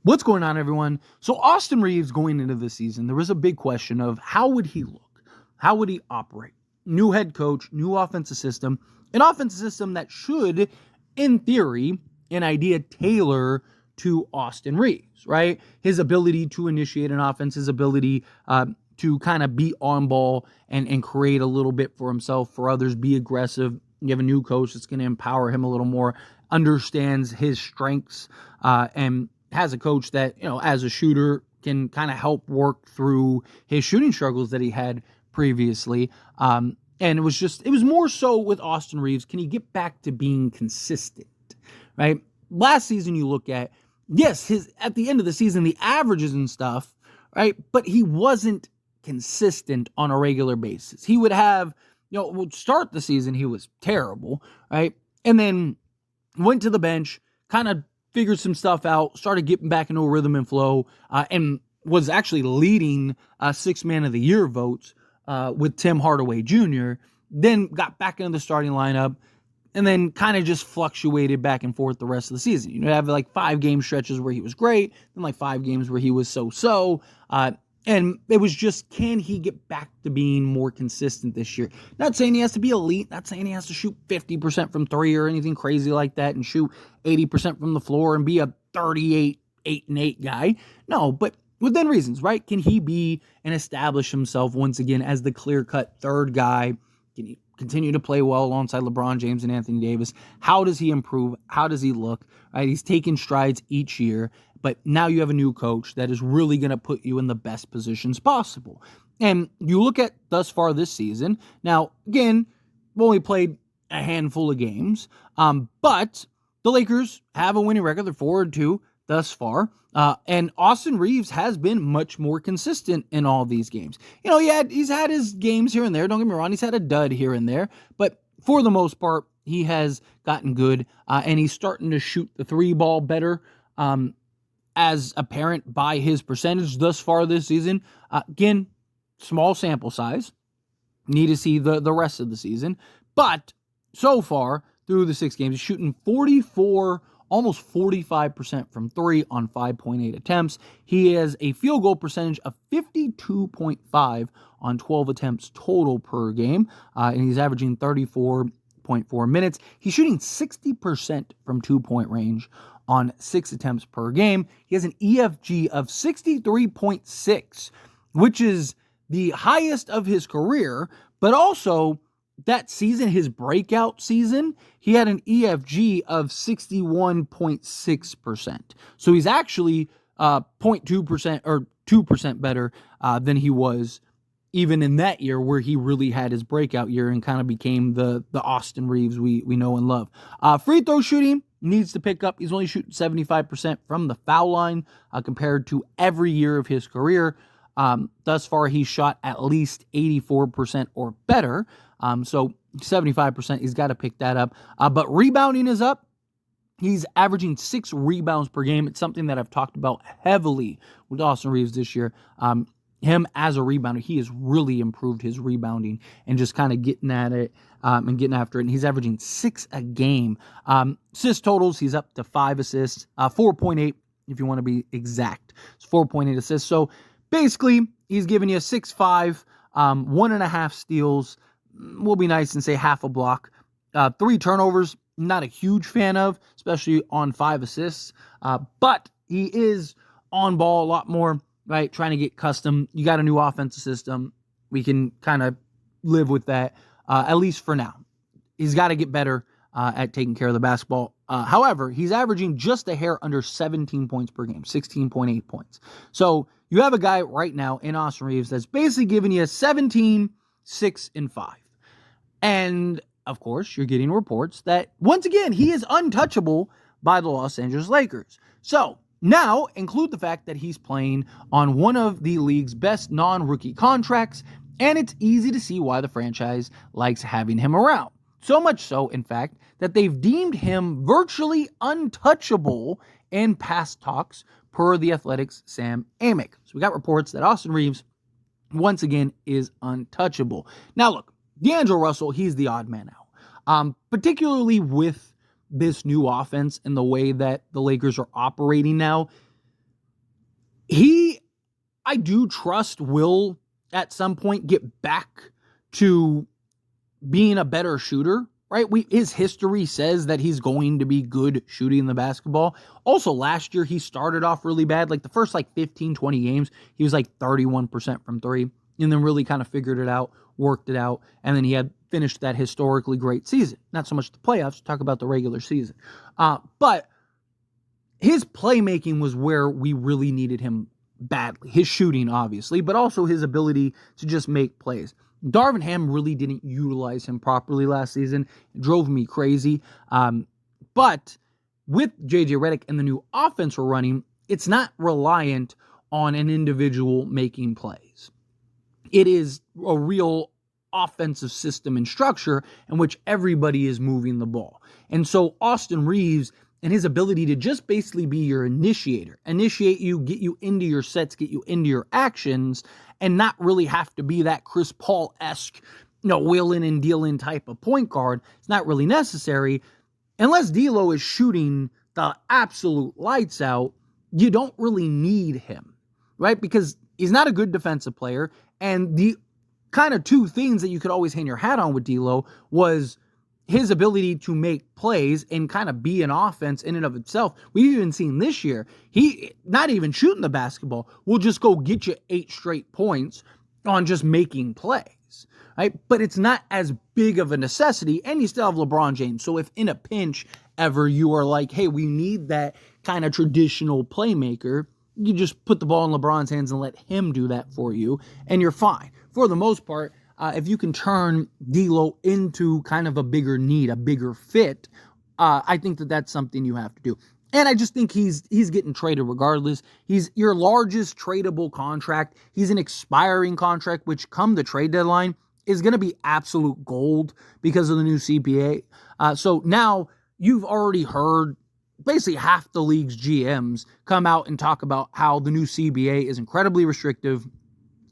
What's going on, everyone? So Austin Reaves going into the season, there was a big question of how would he look? How would he operate? New head coach, new offensive system, an offensive system that should, in theory, an idea tailor to Austin Reaves, right? His ability to initiate an offense, his ability to kind of be on ball and create a little bit for himself, for others, be aggressive. You have a new coach that's going to empower him a little more, understands his strengths, and has a coach that, as a shooter can kind of help work through his shooting struggles that he had previously. And it was more so with Austin Reaves. Can he get back to being consistent, right? Last season, you look at, yes, at the end of the season, the averages and stuff, right? But he wasn't consistent on a regular basis. He would have, would start the season, he was terrible, right? And then went to the bench, kind of figured some stuff out, started getting back into a rhythm and flow, and was actually leading Sixth Man of the Year votes with Tim Hardaway Jr., then got back into the starting lineup, and then kind of just fluctuated back and forth the rest of the season. You have like 5 game stretches where he was great, then like 5 games where he was so-so, and it was just, can he get back to being more consistent this year? Not saying he has to be elite, not saying he has to shoot 50% from 3 or anything crazy like that and shoot 80% from the floor and be a 38, 8-8 guy. No, but within reasons, right? Can he be and establish himself once again as the clear-cut third guy? Can he continue to play well alongside LeBron James and Anthony Davis? How does he improve? How does he look? Right? He's taking strides each year, but now you have a new coach that is really going to put you in the best positions possible. And you look at thus far this season. Now, again, we've only played a handful of games, but the Lakers have a winning record. They're 4-2 thus far. And Austin Reaves has been much more consistent in all these games. He's had his games here and there. Don't get me wrong. He's had a dud here and there, but for the most part, he has gotten good, and he's starting to shoot the 3 ball better, as apparent by his percentage thus far this season. Again, small sample size. Need to see the rest of the season. But so far, through the 6 games, he's shooting 44, almost 45% from 3 on 5.8 attempts. He has a field goal percentage of 52.5 on 12 attempts total per game, and he's averaging 34.4 minutes. He's shooting 60% from 2-point range on 6 attempts per game. He has an EFG of 63.6, which is the highest of his career, but also that season, his breakout season, he had an EFG of 61.6%. So he's actually 0.2% or 2% better than he was even in that year where he really had his breakout year and kind of became the Austin Reaves we know and love. Free throw shooting needs to pick up. He's only shooting 75% from the foul line compared to every year of his career. Thus far, he's shot at least 84% or better. So 75%, he's got to pick that up. But rebounding is up. He's averaging 6 rebounds per game. It's something that I've talked about heavily with Austin Reaves this year. Him as a rebounder, he has really improved his rebounding and just kind of getting at it and getting after it. And he's averaging 6 a game. Assist totals, he's up to 5 assists, 4.8 if you want to be exact. It's 4.8 assists. So basically, he's giving you 6'5", 1.5 steals. We'll be nice and say half a block. 3 turnovers, not a huge fan of, especially on 5 assists. But he is on ball a lot more, right? Trying to get custom. You got a new offensive system. We can kind of live with that, at least for now. He's got to get better at taking care of the basketball. However, he's averaging just a hair under 17 points per game, 16.8 points. So you have a guy right now in Austin Reaves that's basically giving you 17, 6, and 5. And, of course, you're getting reports that, once again, he is untouchable by the Los Angeles Lakers. So now include the fact that he's playing on one of the league's best non-rookie contracts, and it's easy to see why the franchise likes having him around. So much so, in fact, that they've deemed him virtually untouchable in past talks, per the Athletic's Sam Amick. So we got reports that Austin Reaves, once again, is untouchable. Now look, D'Angelo Russell, he's the odd man out. Particularly with this new offense and the way that the Lakers are operating now. I do trust will at some point get back to being a better shooter, right? His history says that he's going to be good shooting the basketball. Also, last year he started off really bad. Like the first 15, 20 games, he was 31% from three, and then really kind of figured it out, worked it out, and then he had finished that historically great season. Not so much the playoffs, talk about the regular season. But his playmaking was where we really needed him badly. His shooting, obviously, but also his ability to just make plays. Darvin Ham really didn't utilize him properly last season. It drove me crazy. But with J.J. Redick and the new offense we're running, it's not reliant on an individual making plays. It is a real offensive system and structure in which everybody is moving the ball. And so Austin Reaves and his ability to just basically be your initiator, initiate you, get you into your sets, get you into your actions, and not really have to be that Chris Paul-esque, wheeling and dealing type of point guard. It's not really necessary. Unless D'Lo is shooting the absolute lights out, you don't really need him, right? Because he's not a good defensive player, and the kind of two things that you could always hang your hat on with D'Lo was his ability to make plays and kind of be an offense in and of itself. We've even seen this year, he not even shooting the basketball, will just go get you 8 straight points on just making plays, right? But it's not as big of a necessity, and you still have LeBron James. So if in a pinch ever you are like, hey, we need that kind of traditional playmaker, you just put the ball in LeBron's hands and let him do that for you, and you're fine. For the most part, if you can turn D'Lo into kind of a bigger need, a bigger fit, I think that that's something you have to do. And I just think he's getting traded regardless. He's your largest tradable contract. He's an expiring contract, which come the trade deadline is going to be absolute gold because of the new CBA. So now you've already heard basically half the league's GMs come out and talk about how the new CBA is incredibly restrictive.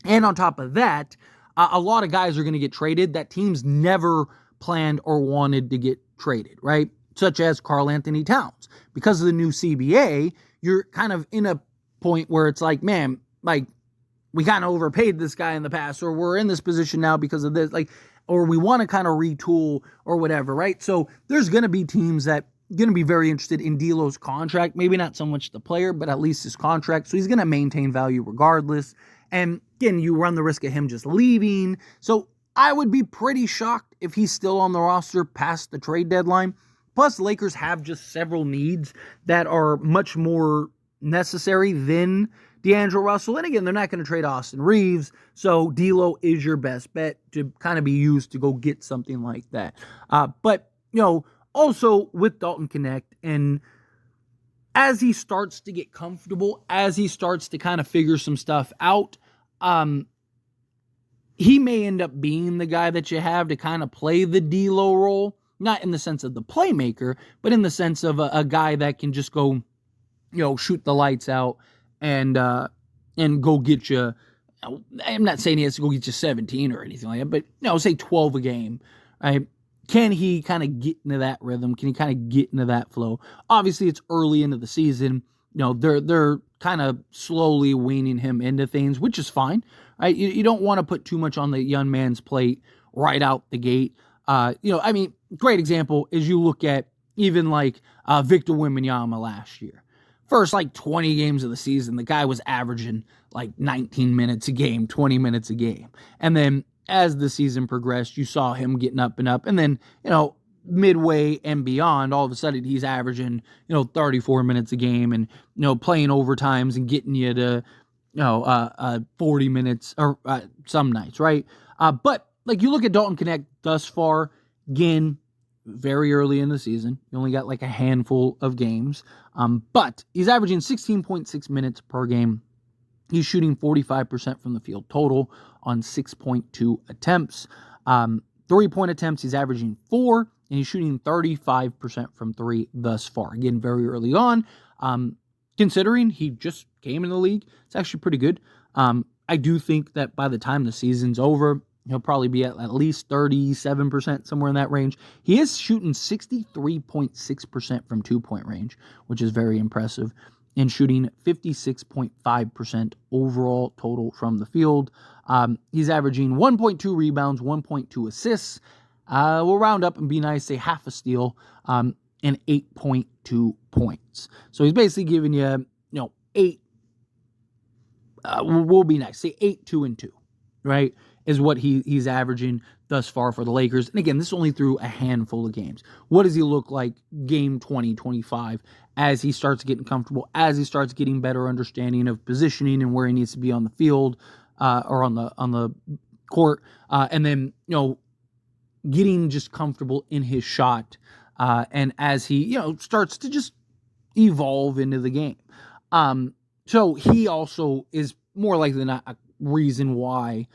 And on top of that, a lot of guys are going to get traded that teams never planned or wanted to get traded, right? Such as Karl Anthony Towns. Because of the new CBA, you're kind of in a point where it's like, man, we kind of overpaid this guy in the past, or we're in this position now because of this, or we want to kind of retool or whatever, right? So there's going to be teams that going to be very interested in D'Lo's contract. Maybe not so much the player, but at least his contract. So he's going to maintain value regardless. And again, you run the risk of him just leaving. So I would be pretty shocked if he's still on the roster past the trade deadline. Plus, Lakers have just several needs that are much more necessary than D'Angelo Russell. And again, they're not going to trade Austin Reaves. So D'Lo is your best bet to kind of be used to go get something like that. But, also with Dalton Connect, and as he starts to get comfortable, as he starts to kind of figure some stuff out, he may end up being the guy that you have to kind of play the D'Lo role, not in the sense of the playmaker, but in the sense of a guy that can just go, shoot the lights out and go get you. I'm not saying he has to go get you 17 or anything like that, but say 12 a game, right? Can he kind of get into that rhythm? Can he kind of get into that flow? Obviously, it's early into the season. They're kind of slowly weaning him into things, which is fine. Right? You don't want to put too much on the young man's plate right out the gate. Great example is you look at even Victor Wembanyama last year. First 20 games of the season, the guy was averaging 19 minutes a game, 20 minutes a game. And then as the season progressed, you saw him getting up and up. And then, midway and beyond, all of a sudden he's averaging, 34 minutes a game and, playing overtimes and getting you to, 40 minutes or some nights, right? But you look at Dalton Connect thus far, again, very early in the season. You only got a handful of games. But he's averaging 16.6 minutes per game. He's shooting 45% from the field total on 6.2 attempts. 3-point attempts, he's averaging 4, and he's shooting 35% from 3 thus far. Again, very early on. Considering he just came in the league, it's actually pretty good. I do think that by the time the season's over, he'll probably be at least 37%, somewhere in that range. He is shooting 63.6% from 2-point range, which is very impressive. and shooting 56.5% overall total from the field. He's averaging 1.2 rebounds, 1.2 assists. We'll round up and be nice, say half a steal, and 8.2 points. So he's basically giving you, 8. We'll be nice, say 8, 2, and 2, right? Is what he's averaging thus far for the Lakers. And again, this is only through a handful of games. What does he look like game 20, 25 as he starts getting comfortable, as he starts getting better understanding of positioning and where he needs to be on the field or on the court, and then getting just comfortable in his shot, and as he starts to just evolve into the game. So he also is more likely than not a reason why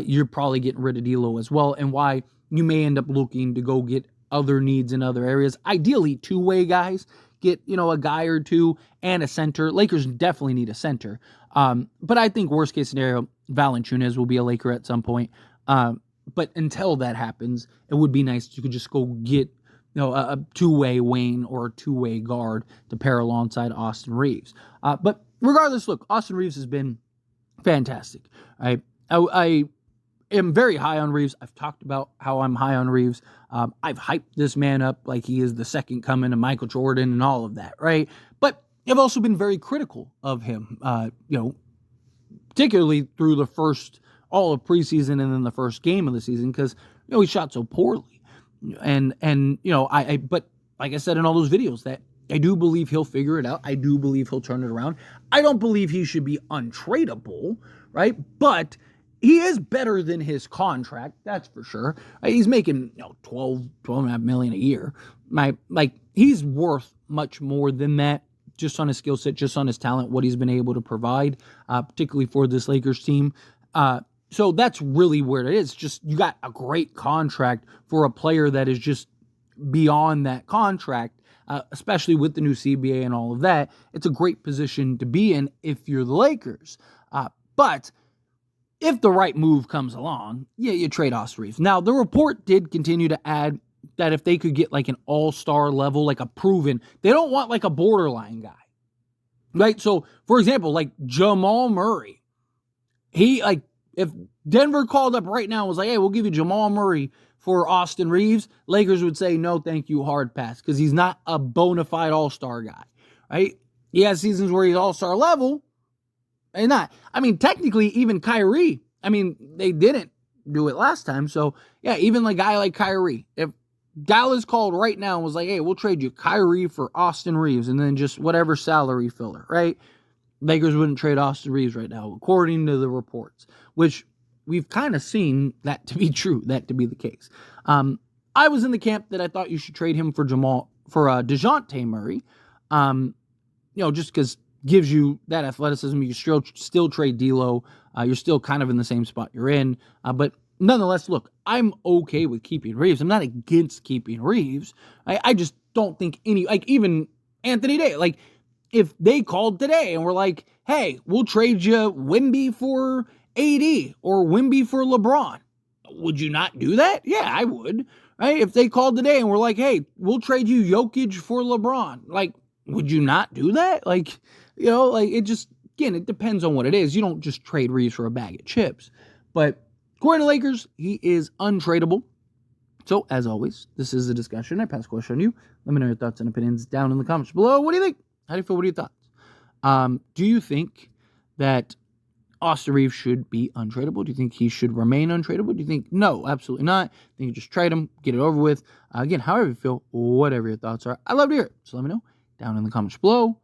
you're probably getting rid of D'Lo as well, and why you may end up looking to go get other needs in other areas. Ideally, two-way guys. Get, a guy or two and a center. Lakers definitely need a center. But I think worst case scenario, Valanciunas will be a Laker at some point. But until that happens, it would be nice if you could just go get, a two-way Wayne or a two-way guard to pair alongside Austin Reaves. But regardless, look, Austin Reaves has been fantastic. I am very high on Reaves. I've talked about how I'm high on Reaves. I've hyped this man up like he is the second coming of Michael Jordan and all of that, right? But I've also been very critical of him, particularly through the first all of preseason and then the first game of the season, because he shot so poorly. And but like I said in all those videos, that I do believe he'll figure it out. I do believe he'll turn it around. I don't believe he should be untradeable, right? But he is better than his contract, that's for sure. He's making 12.5 million a year. He's worth much more than that, just on his skill set, just on his talent, what he's been able to provide, particularly for this Lakers team. So that's really where it is. Just you got a great contract for a player that is just beyond that contract, especially with the new CBA and all of that. It's a great position to be in if you're the Lakers. But if the right move comes along, you trade Austin Reaves. Now, the report did continue to add that if they could get like an all-star level, like a proven, they don't want like a borderline guy, right? So, for example, like Jamal Murray, if Denver called up right now and was like, hey, we'll give you Jamal Murray for Austin Reaves, Lakers would say, no, thank you, hard pass, because he's not a bona fide all-star guy, right? He has seasons where he's all-star level, and not. Technically, even Kyrie, they didn't do it last time, so, yeah, even a guy like Kyrie, if Dallas called right now and was like, hey, we'll trade you Kyrie for Austin Reaves, and then just whatever salary filler, right? Lakers wouldn't trade Austin Reaves right now, according to the reports, which we've kind of seen that to be true, that to be the case. I was in the camp that I thought you should trade him for DeJounte Murray, just because gives you that athleticism. You can still trade D'Lo. You're still kind of in the same spot you're in. But nonetheless, look, I'm okay with keeping Reaves. I'm not against keeping Reaves. I just don't think even Anthony Davis, if they called today and were like, hey, we'll trade you Wemby for AD or Wemby for LeBron, would you not do that? Yeah, I would. Right? If they called today and were like, hey, we'll trade you Jokic for LeBron, would you not do that? It just, again, it depends on what it is. You don't just trade Reaves for a bag of chips. But according to Lakers, he is untradeable. So, as always, this is a discussion. I pass the question on you. Let me know your thoughts and opinions down in the comments below. What do you think? How do you feel? What are your thoughts? Do you think that Austin Reaves should be untradeable? Do you think he should remain untradeable? Do you think, no, absolutely not? Think you just trade him, get it over with? Again, however you feel, whatever your thoughts are, I love to hear it. So let me know down in the comments below.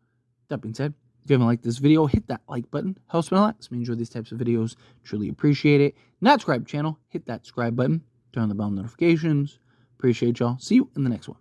That being said, if you haven't liked this video, hit that like button. Helps me a lot. Lets me enjoy these types of videos. Truly appreciate it. Not subscribe to the channel, hit that subscribe button. Turn on the bell notifications. Appreciate y'all. See you in the next one.